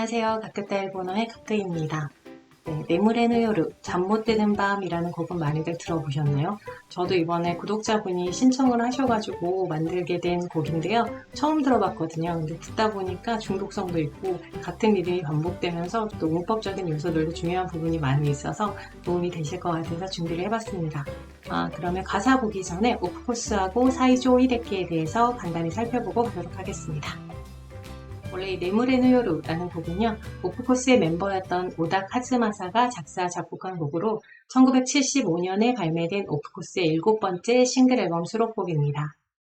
안녕하세요. 가크타 일본어의 가크입니다. 네, 네무레노 요루, 잠 못 드는 밤이라는 곡은 많이들 들어보셨나요? 저도 이번에 구독자분이 신청을 하셔가지고 만들게 된 곡인데요. 처음 들어봤거든요. 근데 듣다 보니까 중독성도 있고 같은 리듬이 반복되면서 또 문법적인 요소들도 중요한 부분이 많이 있어서 도움이 되실 것 같아서 준비를 해봤습니다. 그러면 가사 보기 전에 오프코스하고 사이조 히데키에 대해서 간단히 살펴보고 가도록 하겠습니다. 원래 이 네무레노 요루라는 곡은요, 오프코스의 멤버였던 오다 카즈마사가 작사, 작곡한 곡으로 1975년에 발매된 오프코스의 7번째 싱글 앨범 수록곡입니다.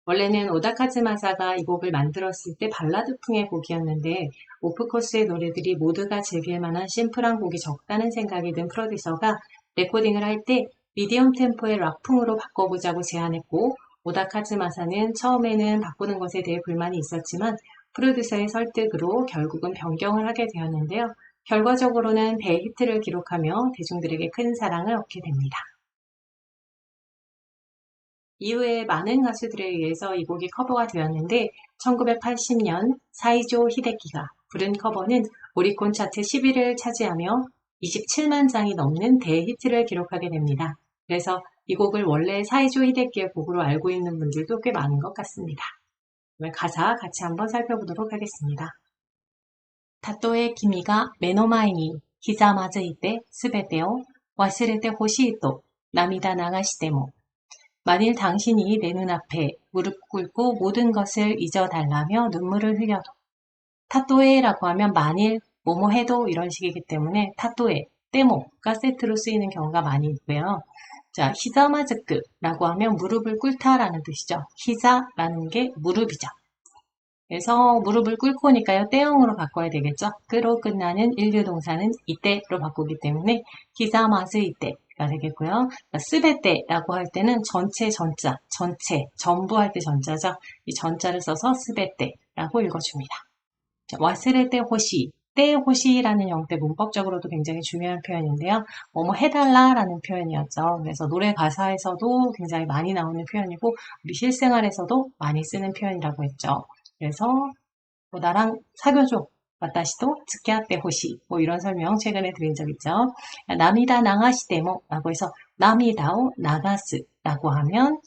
원래는 오다 카즈마사가 이 곡을 만들었을 때 발라드풍의 곡이었는데 오프코스의 노래들이 모두가 즐길 만한 심플한 곡이 적다는 생각이 든 프로듀서가 레코딩을 할 때 미디엄 템포의 락풍으로 바꿔보자고 제안했고 오다 카즈마사는 처음에는 바꾸는 것에 대해 불만이 있었지만 프로듀서의 설득으로 결국은 변경을 하게 되었는데요. 결과적으로는 대히트를 기록하며 대중들에게 큰 사랑을 얻게 됩니다. 이후에 많은 가수들에 의해서 이 곡이 커버가 되었는데 1980년 사이조 히데키가 부른 커버는 오리콘 차트 10위를 차지하며 27만 장이 넘는 대히트를 기록하게 됩니다. 그래서 이 곡을 원래 사이조 히데키의 곡으로 알고 있는 분들도 꽤 많은 것 같습니다. 가사 같이 한번 살펴보도록 하겠습니다. たとえ君が目の前にひざまずいてすべてを忘れてほしいと涙流しても만일 당신이 내 눈앞에 무릎 꿇고 모든 것을 잊어달라며 눈물을 흘려도 타또에라고 하면 만일 뭐뭐 해도 이런 식이기 때문에 타또에, 때모가 세트로 쓰이는 경우가 많이 있고요. 자, 히자마즈크라고 하면 무릎을 꿇다라는 뜻이죠. 히자라는 게 무릎이죠. 그래서 무릎을 꿇고니까요. 때형으로 바꿔야 되겠죠. 끄로 끝나는 일류동사는 이때로 바꾸기 때문에 히자마즈 이때가 되겠고요. 스베테라고 할 때는 전체 전자, 전체, 전부 할 때 전자죠. 이 전자를 써서 스베테라고 읽어줍니다. 와스레테 호시, 때 호시라는 형태 문법적으로도 굉장히 중요한 표현인데요. 뭐뭐 해달라라는 표현이었죠. 그래서 노래 가사에서도 굉장히 많이 나오는 표현이고 우리 실생활에서도 많이 쓰는 표현이라고 했죠. 그래서 나랑 사귀어줘. 와타시도 츠키아테 호시. 이런 설명 최근에 드린 적 있죠. 나미다 나가시데모 라고 해서 나미다오 나가스라고 하면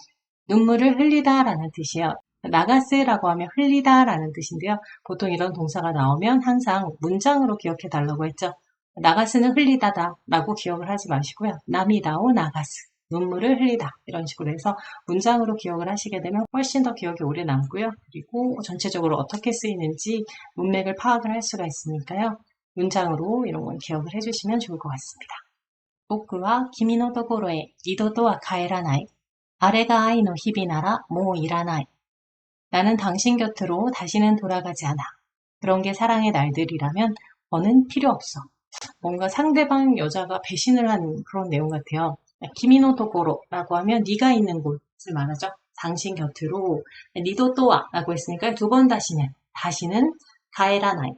눈물을 흘리다라는 뜻이에요. 나가스라고 하면 흘리다라는 뜻인데요. 보통 이런 동사가 나오면 항상 문장으로 기억해 달라고 했죠. 나가스는 흘리다다 라고 기억을 하지 마시고요. 나미다오 나가스. 눈물을 흘리다 이런 식으로 해서 문장으로 기억을 하시게 되면 훨씬 더 기억이 오래 남고요. 그리고 전체적으로 어떻게 쓰이는지 문맥을 파악을 할 수가 있으니까요. 문장으로 이런 건 기억을 해주시면 좋을 것 같습니다. 僕は君のところへ二度とは帰らない。あれが愛の日々ならもういらない. 나는 당신 곁으로 다시는 돌아가지 않아. 그런 게 사랑의 날들이라면 너는 필요 없어. 뭔가 상대방 여자가 배신을 하는 그런 내용 같아요. 키미노 도코로라고 하면 네가 있는 곳을 말하죠. 당신 곁으로. 니도 또와라고 했으니까 두 번 다시는 가에라나이.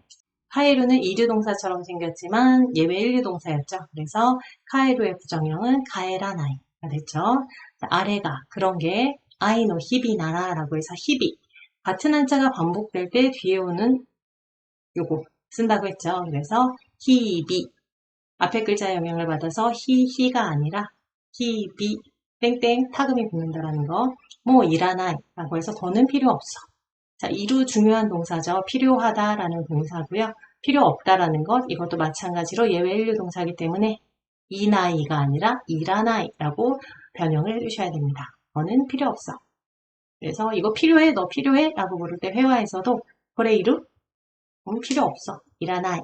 카에루는 이류동사처럼 생겼지만 예외 일류동사였죠. 그래서 카에루의 부정형은 가에라나이가 됐죠. 아래가 그런 게 아이노 히비나라라고 해서 히비. 같은 한자가 반복될 때 뒤에 오는 요거 쓴다고 했죠. 그래서 히비. 앞에 글자 영향을 받아서 히가 아니라 히비 땡땡 타금이 붙는다라는 거. 이라나이라고 해서 더는 필요 없어. 자, 이루 중요한 동사죠. 필요하다라는 동사고요. 필요 없다라는 것 이것도 마찬가지로 예외 일류 동사이기 때문에 이 나이가 아니라 이라나이라고 변형을 해주셔야 됩니다. 더는 필요 없어. 그래서 이거 필요해, 너 필요해? 라고 물을 때 회화에서도 그래 이루? 필요 없어. 이라나이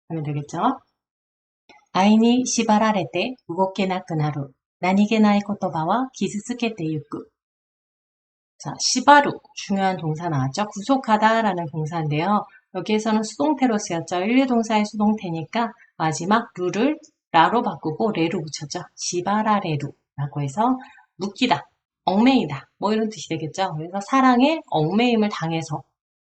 하면 되겠죠. 愛に縛られて動けなくなる。何気ない言葉は傷つけてゆく. 자, 시바루 중요한 동사 나왔죠. 구속하다라는 동사인데요. 여기에서는 수동태로 쓰였죠. 일류동사의 수동태니까 마지막 루를 라로 바꾸고 레로 붙였죠. 시바라레루라고 해서 묶이다, 얽매이다 이런 뜻이 되겠죠. 그래서 사랑에 얽매임을 당해서,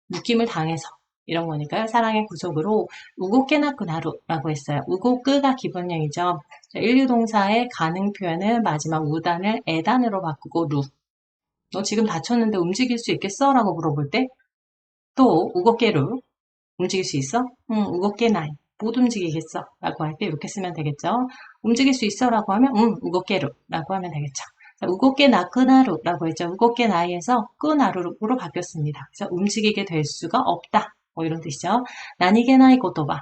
묶임을 당해서 이런 거니까요. 사랑의 구속으로 우고케나쿠나루라고 했어요. 우고끄가 기본형이죠. 일류동사의 가능 표현은 마지막 우단을 에단으로 바꾸고 루. 너 지금 다쳤는데 움직일 수 있겠어? 라고 물어볼 때 또 우고케루 움직일 수 있어? 응, 우거깨나이. 못 움직이겠어. 라고 할 때 이렇게 쓰면 되겠죠. 움직일 수 있어? 라고 하면, 응, 우거깨루. 라고 하면 되겠죠. 우거깨나크나루. 라고 했죠. 우거깨나이에서 끄나루로 바뀌었습니다. 그래서 움직이게 될 수가 없다. 뭐 이런 뜻이죠. 나니게나이 고토바.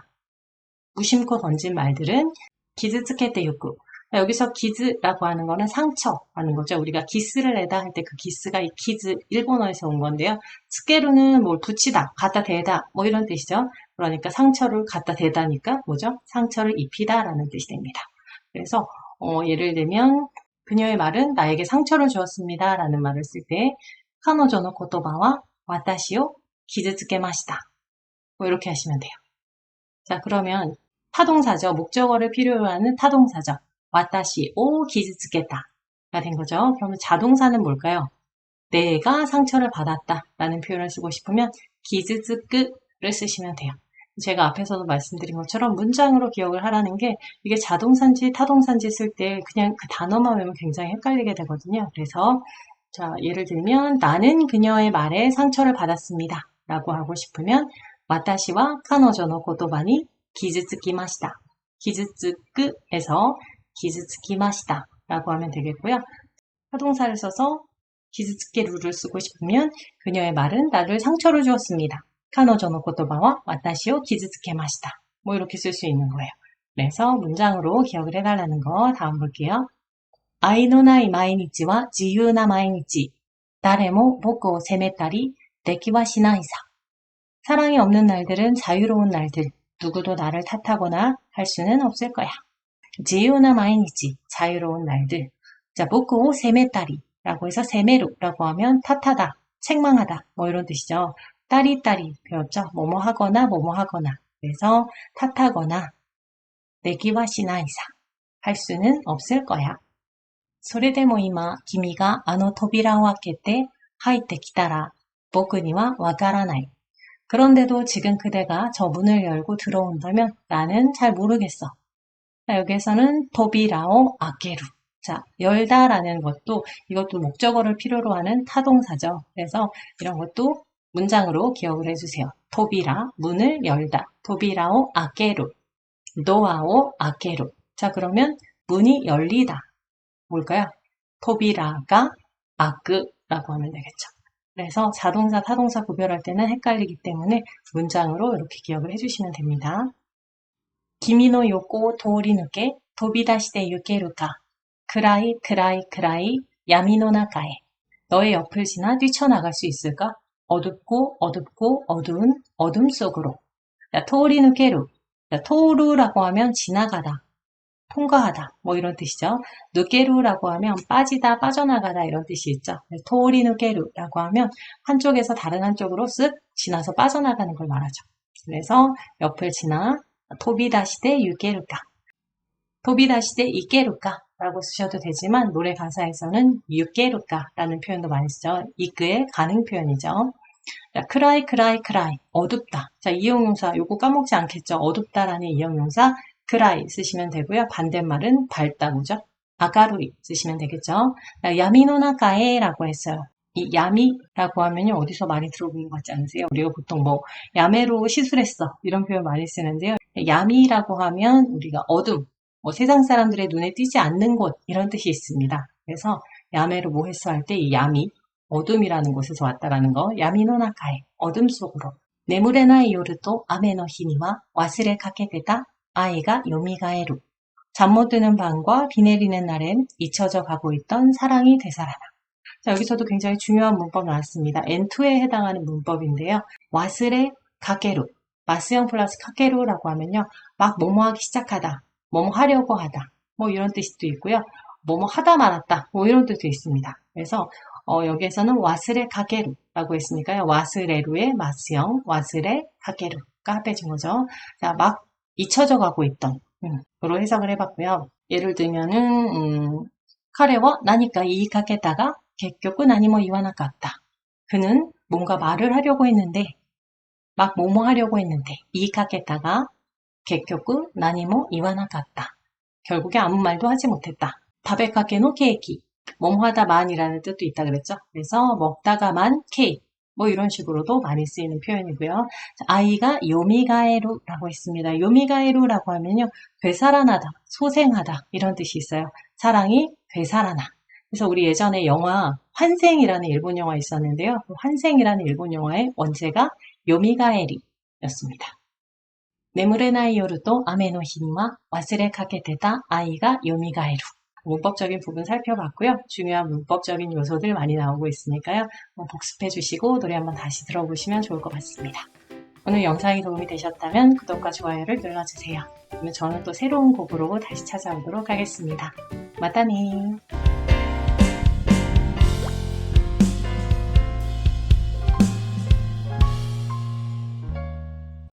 무심코 던진 말들은 기즈츠케테 요구. 여기서 기즈라고 하는 거는 상처라는 거죠. 우리가 기스를 내다 할 때 그 기스가 이 기즈, 일본어에서 온 건데요. 스케루는 뭘 붙이다, 갖다 대다, 뭐 이런 뜻이죠. 그러니까 상처를 갖다 대다니까 뭐죠? 상처를 입히다라는 뜻이 됩니다. 그래서 예를 들면 그녀의 말은 나에게 상처를 주었습니다 라는 말을 쓸 때 카노조의 고토바와 와타시오 기즈츠케마시다. 뭐 이렇게 하시면 돼요. 자, 그러면 타동사죠. 목적어를 필요로 하는 타동사죠. 와타시 오 기즈츠케다가 된 거죠. 그러면 자동사는 뭘까요? 내가 상처를 받았다 라는 표현을 쓰고 싶으면 기즈츠크를 쓰시면 돼요. 제가 앞에서도 말씀드린 것처럼 문장으로 기억을 하라는 게 이게 자동사인지 타동사인지 쓸 때 그냥 그 단어만 외우면 굉장히 헷갈리게 되거든요. 그래서 자, 예를 들면 나는 그녀의 말에 상처를 받았습니다 라고 하고 싶으면 와타시와 카노조의 고토바니 기즈츠키마시다. 기즈츠크에서 기즈츠키마시다 라고 하면 되겠고요. 타동사를 써서 기즈츠케루를 쓰고 싶으면 그녀의 말은 나를 상처를 주었습니다. 카노조의 고토바와 와타시오 기즈츠케마시다. 뭐 이렇게 쓸 수 있는 거예요. 그래서 문장으로 기억을 해달라는 거 다음 볼게요. 愛のない毎日は自由な毎日。誰も僕を責めたりできはしないさ。 사랑이 없는 날들은 자유로운 날들. 누구도 나를 탓하거나 할 수는 없을 거야. 自由な毎日, 자유로운 날들. 자, 僕を責めたり라고 해서 세메루라고 하면 탓하다, 책망하다 뭐 이런 뜻이죠. 따리따리 배웠죠. 뭐뭐 하거나 뭐뭐 하거나. 그래서 탓하거나 내기와 시나이사 할 수는 없을 거야. それでも今君があの扉を開けて入ってきたら僕にはわからない. 그런데도 지금 그대가 저 문을 열고 들어온다면 나는 잘 모르겠어. 자, 여기에서는 토비라오 아케루. 자, 열다라는 것도 이것도 목적어를 필요로 하는 타동사죠. 그래서 이런 것도 문장으로 기억을 해주세요. 토비라, 문을 열다. 토비라오 아케루. 도아오 아케루. 자, 그러면 문이 열리다. 뭘까요? 토비라가 아크라고 하면 되겠죠. 그래서 자동사, 타동사 구별할 때는 헷갈리기 때문에 문장으로 이렇게 기억을 해주시면 됩니다. 君の横を通り抜け、飛び出して行けるか。暗い暗い暗い闇の中へ. 너의 옆을 지나 뛰쳐나갈 수 있을까? 어둡고 어둡고 어두운 어둠 속으로. 토리누케루. 토루라고 하면 지나가다, 통과하다 뭐 이런 뜻이죠. 누케루라고 하면 빠지다, 빠져나가다 이런 뜻이 있죠. 토리누케루라고 하면 한쪽에서 다른 한쪽으로 쓱 지나서 빠져나가는 걸 말하죠. 그래서 옆을 지나 토비다시대 유케루까, 토비다시대 이케루까 라고 쓰셔도 되지만 노래 가사에서는 유케루까 라는 표현도 많이 쓰죠. 이끄의 가능 표현이죠. 자, 크라이 크라이 크라이 어둡다. 자, 이용용사 요거 까먹지 않겠죠. 어둡다라는 이용용사 크라이 쓰시면 되고요. 반대말은 밝다 그죠? 아가루이 쓰시면 되겠죠. 야미노나카에 라고 했어요. 이 야미라고 하면요, 어디서 많이 들어본 것 같지 않으세요? 우리가 보통 뭐 야매로 시술했어 이런 표현 많이 쓰는데요. 야미라고 하면 우리가 어둠, 뭐 세상 사람들의 눈에 띄지 않는 곳 이런 뜻이 있습니다. 그래서 야매로 뭐 했어 할 때 이 야미, 어둠이라는 곳에서 왔다라는 거. 야미노나카에, 어둠 속으로. 네무레나이 요르도 아메노 히니와 와스레 카케테다 아이가 요미가에루. 잠 못 드는 밤과 비 내리는 날엔 잊혀져 가고 있던 사랑이 되살아나. 자, 여기서도 굉장히 중요한 문법 나왔습니다. N2에 해당하는 문법인데요. 와스레 카케루, 마스형 플러스 카케루라고 하면요, 막 뭐뭐하기 시작하다, 뭐뭐 하려고 하다, 뭐 이런 뜻도 있고요. 뭐뭐 하다 말았다, 뭐 이런 뜻도 있습니다. 그래서 여기에서는 와스레 카케루라고 했으니까요. 와스레루의 마스형, 와스레 카케루가 합해진 거죠. 자, 막 잊혀져 가고 있던, 으로 해석을 해봤고요. 예를 들면은, 彼は何か言いかけたが結局何も言わなかった. 그는 뭔가 말을 하려고 했는데, 막 뭐뭐 하려고 했는데, 言いかけたが結局何も言わなかった. 결국에 아무 말도 하지 못했다. 食べかけのケーキ, 뭐뭐 하다만이라는 뜻도 있다 그랬죠. 그래서 먹다가만 케이크, 뭐 이런 식으로도 많이 쓰이는 표현이고요. 아이가 요미가에루라고 했습니다. 요미가에루라고 하면요. 되살아나다, 소생하다 이런 뜻이 있어요. 사랑이 되살아나. 그래서 우리 예전에 영화 환생이라는 일본 영화 있었는데요. 그 환생이라는 일본 영화의 원제가 요미가에리였습니다. 네무레나이 요르도 아메노 힌와 와스레 카케테다 아이가 요미가에루. 문법적인 부분 살펴봤고요. 중요한 문법적인 요소들 많이 나오고 있으니까요. 복습해 주시고 노래 한번 다시 들어보시면 좋을 것 같습니다. 오늘 영상이 도움이 되셨다면 구독과 좋아요를 눌러주세요. 그러면 저는 또 새로운 곡으로 다시 찾아오도록 하겠습니다. 마타네.